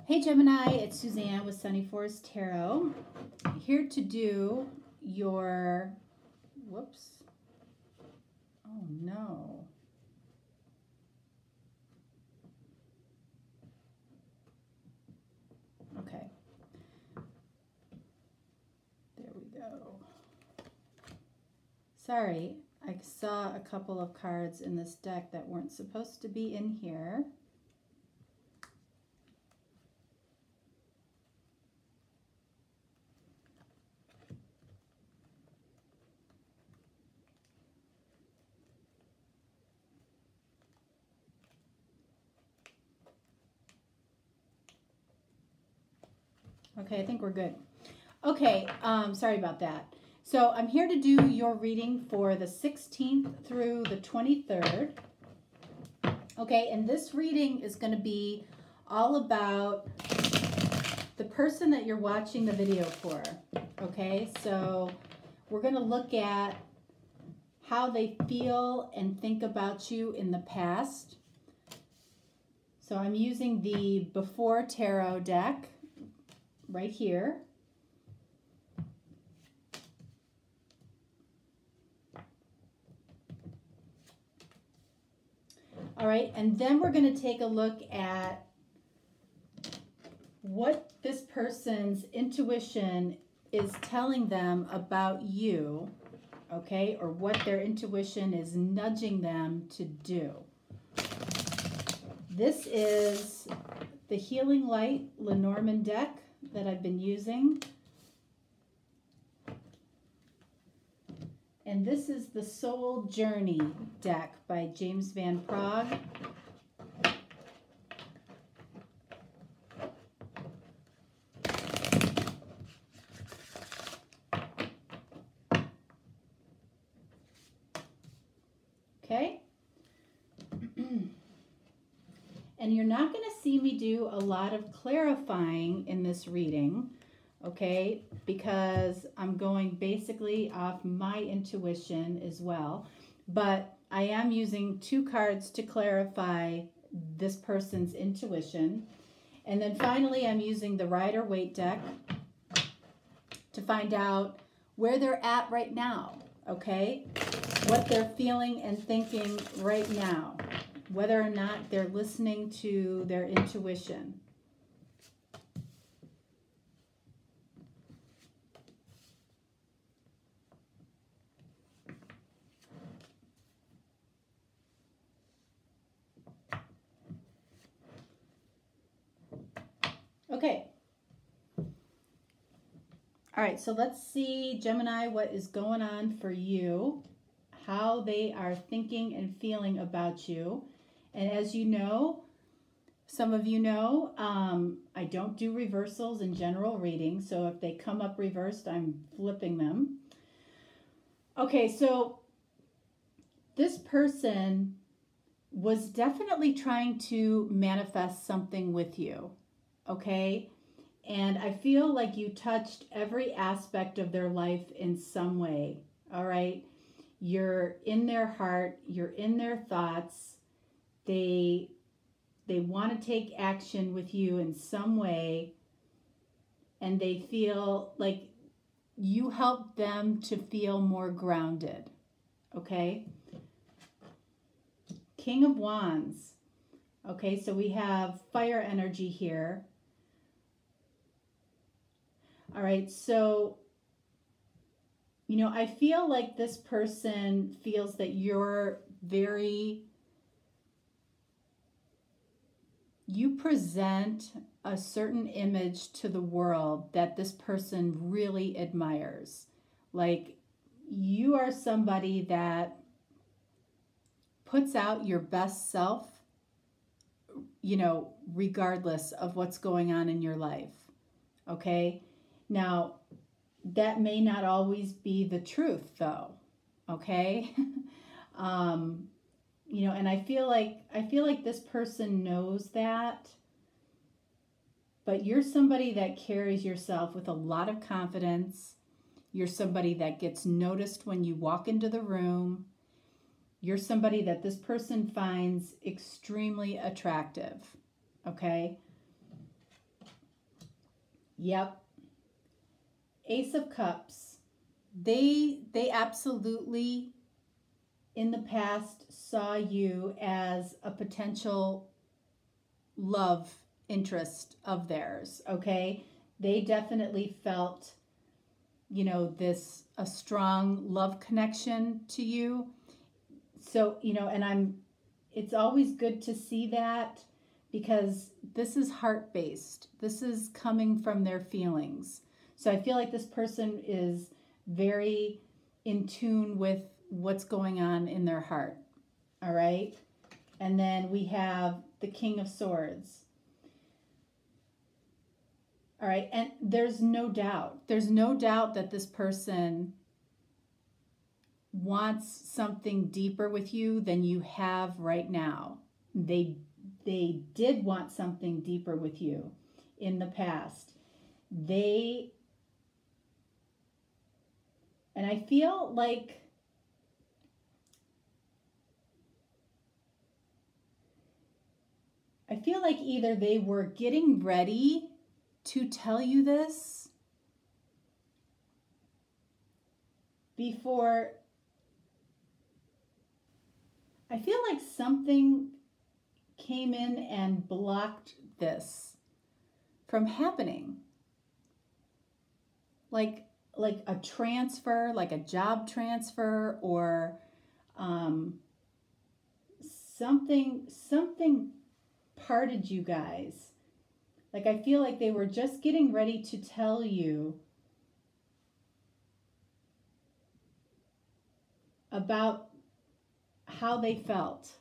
Hey Gemini, it's Suzanne with Sunny Forest Tarot. Here to do your, whoops, oh no. Okay, there we go. Sorry, I saw a couple of cards in this deck that weren't supposed to be in here. Okay, I think we're good. Okay, sorry about that. So I'm here to do your reading for the 16th through the 23rd. Okay, and this reading is going to be all about the person that you're watching the video for. Okay, so we're going to look at how they feel and think about you in the past. So I'm using the Before Tarot deck right here. All right, and then we're going to take a look at what this person's intuition is telling them about you, okay, or what their intuition is nudging them to do. This is the Healing Light Lenormand deck that I've been using. And this is the Soul Journey deck by James Van Praagh. Okay? And you're not going to see me do a lot of clarifying in this reading, okay? Because I'm going basically off my intuition as well. But I am using two cards to clarify this person's intuition. And then finally, I'm using the Rider-Waite deck to find out where they're at right now, okay? What they're feeling and thinking right now, whether or not they're listening to their intuition. Okay. All right, so let's see, Gemini, what is going on for you, how they are thinking and feeling about you. And as you know, some of you know, I don't do reversals in general readings, so if they come up reversed, I'm flipping them. Okay, so this person was definitely trying to manifest something with you, okay? And I feel like you touched every aspect of their life in some way, all right? You're in their heart, you're in their thoughts. They want to take action with you in some way, and they feel like you help them to feel more grounded, okay? King of Wands. Okay, so we have fire energy here. All right, so, you know, I feel like this person feels that you're you present a certain image to the world that this person really admires. Like, you are somebody that puts out your best self, you know, regardless of what's going on in your life, okay? Now, that may not always be the truth, though, okay? You know, and I feel like this person knows that, but you're somebody that carries yourself with a lot of confidence. You're somebody that gets noticed when you walk into the room. You're somebody that this person finds extremely attractive, okay? Yep. Ace of Cups. They absolutely in the past saw you as a potential love interest of theirs, okay? They definitely felt, this a strong love connection to you. So, and it's always good to see that because this is heart-based. This is coming from their feelings. So I feel like this person is very in tune with what's going on in their heart. All right? And then we have the King of Swords. All right, and there's no doubt that this person wants something deeper with you than you have right now. They did want something deeper with you in the past. And I feel like either they were getting ready to tell you this before. I feel like something came in and blocked this from happening. Like a transfer, like a job transfer, or something parted you guys. Like I feel like they were just getting ready to tell you about how they felt,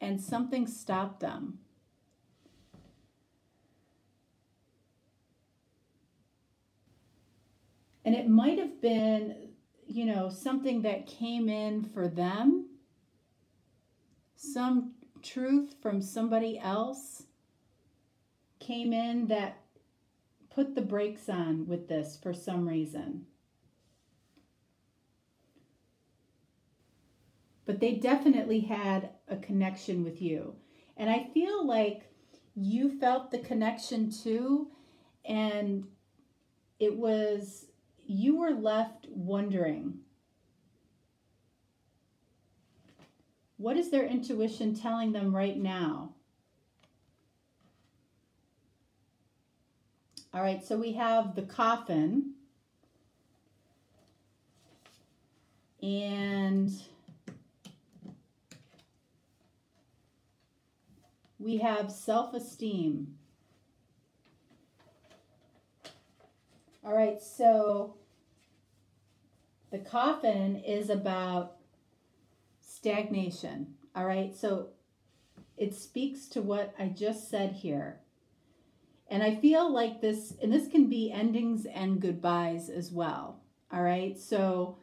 and something stopped them. And it might have been, something that came in for them, some truth from somebody else came in that put the brakes on with this for some reason. But they definitely had a connection with you. And I feel like you felt the connection too, and you were left wondering, what is their intuition telling them right now? All right, so we have the Coffin, and we have self-esteem. All right, so the Coffin is about stagnation. All right, so it speaks to what I just said here. And I feel like this can be endings and goodbyes as well. All right, so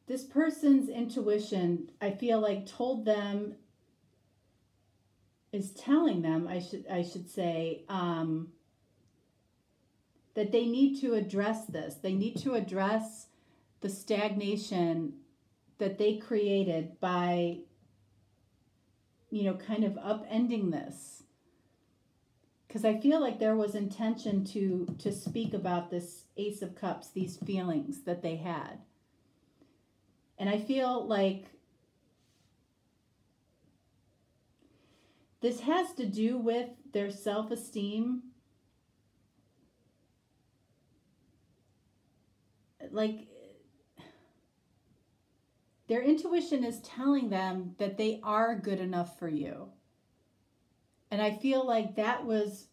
this person's intuition, I feel like is telling them, I should say, that they need to address this. They need to address the stagnation that they created by, kind of upending this. Because I feel like there was intention to speak about this Ace of Cups, these feelings that they had. And I feel like this has to do with their self-esteem. Like, their intuition is telling them that they are good enough for you. And I feel like that was,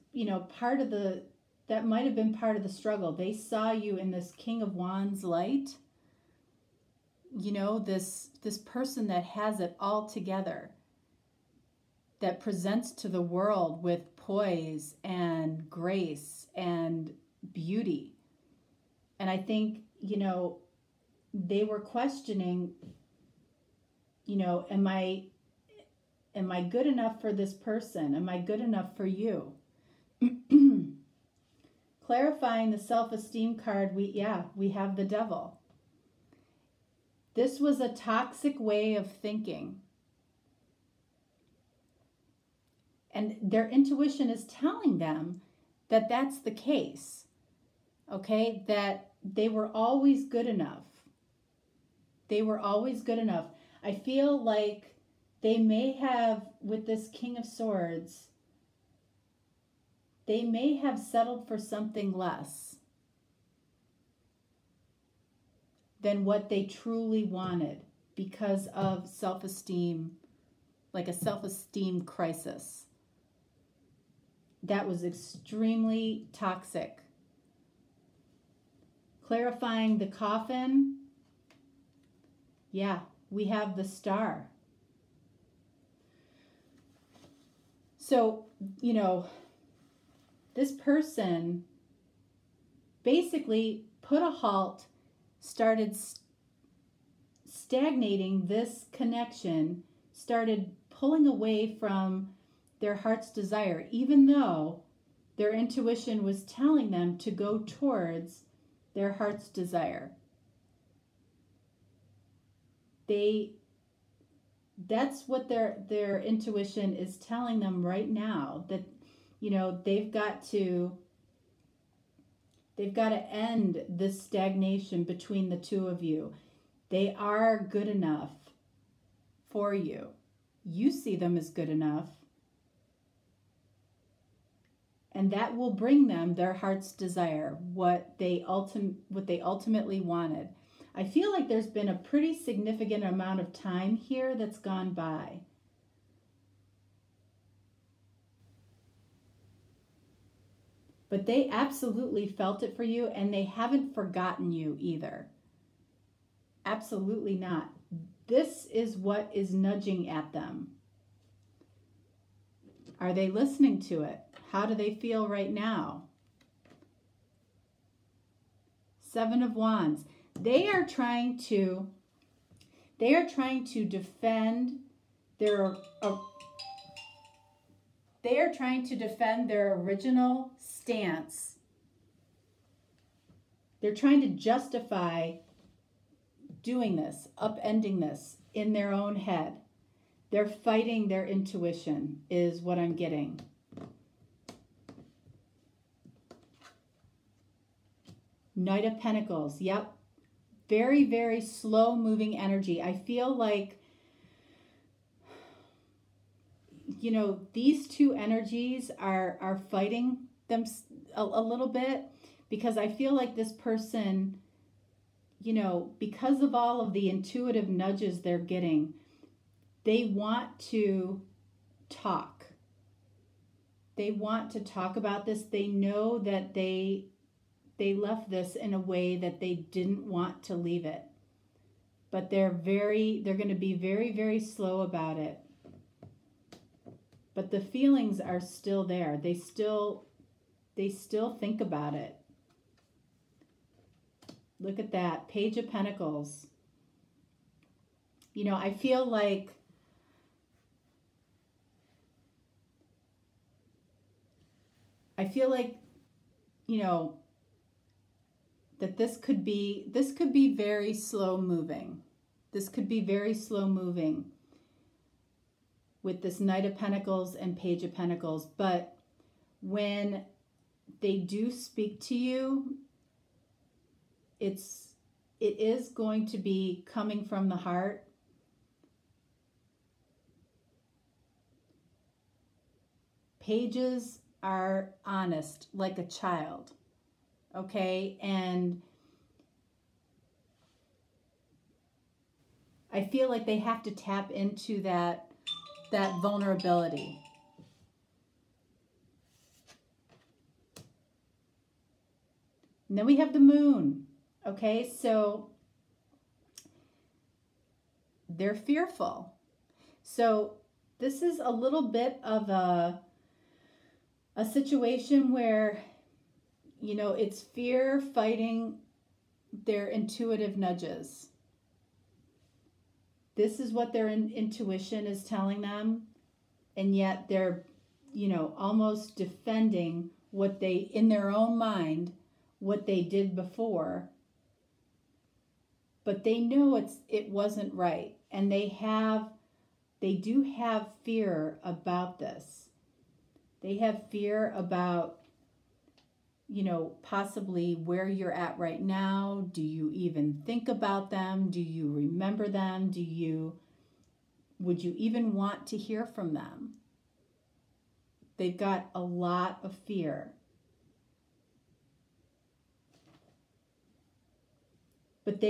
that might have been part of the struggle. They saw you in this King of Wands light. This person that has it all together, that presents to the world with poise and grace and beauty. And I think, they were questioning, am I good enough for this person? Am I good enough for you? Clarifying the self-esteem card, we have the Devil. This was a toxic way of thinking. And their intuition is telling them that that's the case. Okay, that they were always good enough. They were always good enough. I feel like they may have, with this King of Swords, they may have settled for something less than what they truly wanted because of self-esteem, like a self-esteem crisis. That was extremely toxic. Clarifying the coffin, yeah, we have the Star. So, this person basically put a halt, started stagnating this connection, started pulling away from their heart's desire, even though their intuition was telling them to go towards their heart's desire. That's what their intuition is telling them right now, that they've got to end this stagnation between the two of you. They are good enough for you. You see them as good enough. And that will bring them their heart's desire, what they ultimately wanted. I feel like there's been a pretty significant amount of time here that's gone by. But they absolutely felt it for you, and they haven't forgotten you either. Absolutely not. This is what is nudging at them. Are they listening to it? How do they feel right now? 7 of Wands. They are trying to defend their original stance. They're trying to justify doing this, upending this in their own head. They're fighting their intuition, is what I'm getting. Knight of Pentacles. Yep. Very, very slow moving energy. I feel like, these two energies are fighting them a little bit, because I feel like this person, because of all of the intuitive nudges they're getting, they want to talk. They want to talk about this. They know that they left this in a way that they didn't want to leave it. But they're going to be very, very slow about it. But the feelings are still there. They still think about it. Look at that. Page of Pentacles. I feel like that this could be very slow moving. This could be very slow moving with this Knight of Pentacles and Page of Pentacles. But when they do speak to you, it is going to be coming from the heart. Pages are honest, like a child. Okay, and I feel like they have to tap into that vulnerability. And then we have the Moon. Okay, so they're fearful. So this is a little bit of a situation where it's fear fighting their intuitive nudges. This is what their intuition is telling them, and yet they're, almost defending what they, in their own mind, what they did before. But they know it wasn't right, and they do have fear about this. They have fear about possibly where you're at right now. Do you even think about them? Do you remember them? Would you even want to hear from them? They've got a lot of fear. But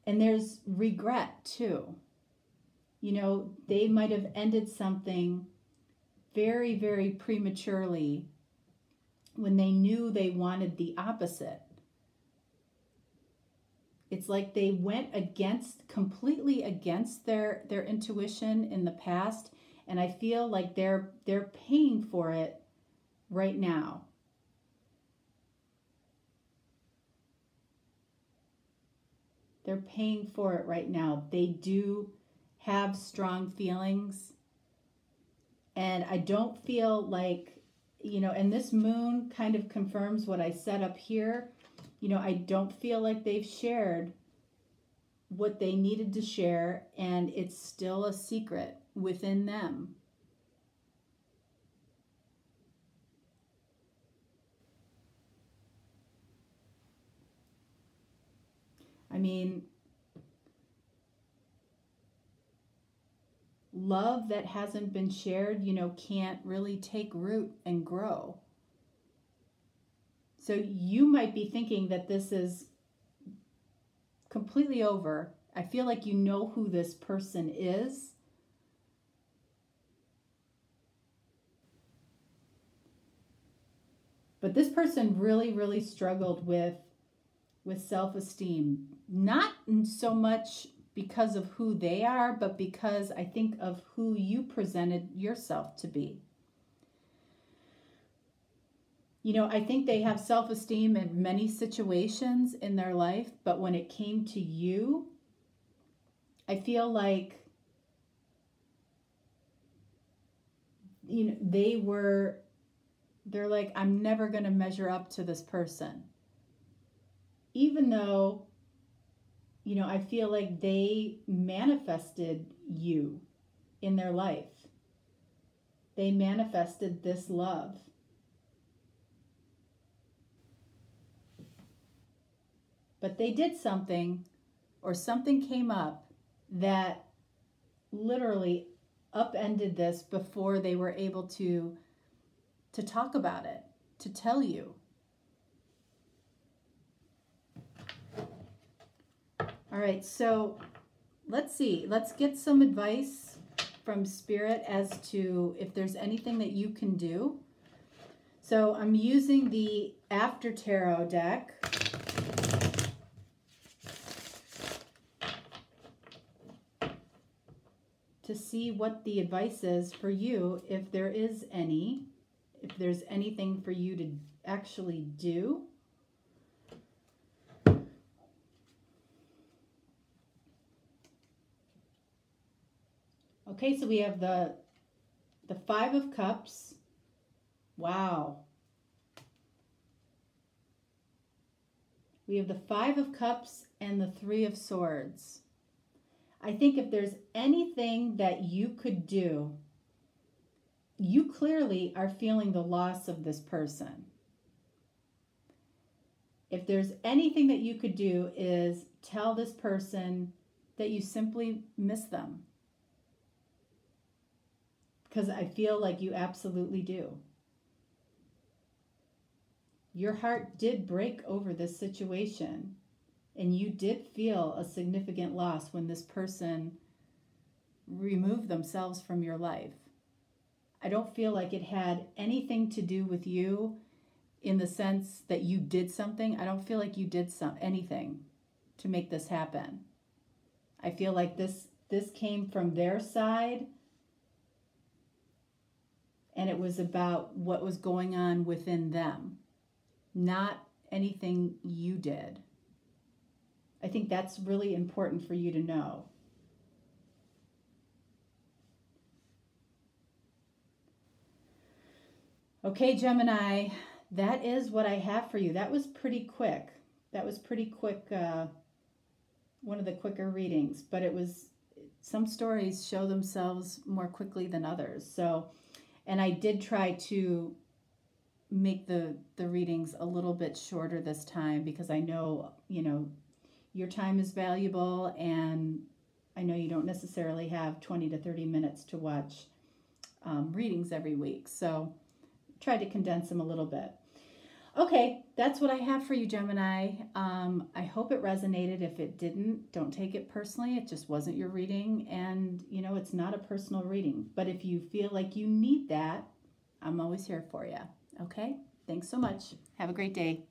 and there's regret too. They might have ended something very, very prematurely when they knew they wanted the opposite. It's like they went completely against their intuition in the past, and I feel like they're paying for it right now. They're paying for it right now. They do have strong feelings, and I don't feel like, and this moon kind of confirms what I said up here. I don't feel like they've shared what they needed to share, and it's still a secret within them. Love that hasn't been shared, can't really take root and grow. So you might be thinking that this is completely over. I feel like you know who this person is. But this person really, really struggled with self-esteem. Not so much because of who they are, but because I think of who you presented yourself to be. I think they have self-esteem in many situations in their life, but when it came to you, I feel like, they're like, I'm never going to measure up to this person. Even though, I feel like they manifested you in their life. They manifested this love. But they did something, or something came up that literally upended this before they were able to talk about it, to tell you. All right, so let's see. Let's get some advice from Spirit as to if there's anything that you can do. So I'm using the After Tarot deck. To see what the advice is for you, if there is any, if there's anything for you to actually do. Okay, so we have the Five of Cups. Wow. We have the Five of Cups and the Three of Swords. I think if there's anything that you could do, you clearly are feeling the loss of this person. If there's anything that you could do is tell this person that you simply miss them. Because I feel like you absolutely do. Your heart did break over this situation, and you did feel a significant loss when this person removed themselves from your life. I don't feel like it had anything to do with you in the sense that you did something. I don't feel like you did anything to make this happen. I feel like this came from their side, and it was about what was going on within them, not anything you did. I think that's really important for you to know. Okay, Gemini, that is what I have for you. That was pretty quick. One of the quicker readings, but some stories show themselves more quickly than others. So, and I did try to make the readings a little bit shorter this time, because I know, your time is valuable, and I know you don't necessarily have 20 to 30 minutes to watch readings every week. So try to condense them a little bit. Okay, that's what I have for you, Gemini. I hope it resonated. If it didn't, don't take it personally. It just wasn't your reading, and it's not a personal reading. But if you feel like you need that, I'm always here for you. Okay, thanks so much. Have a great day.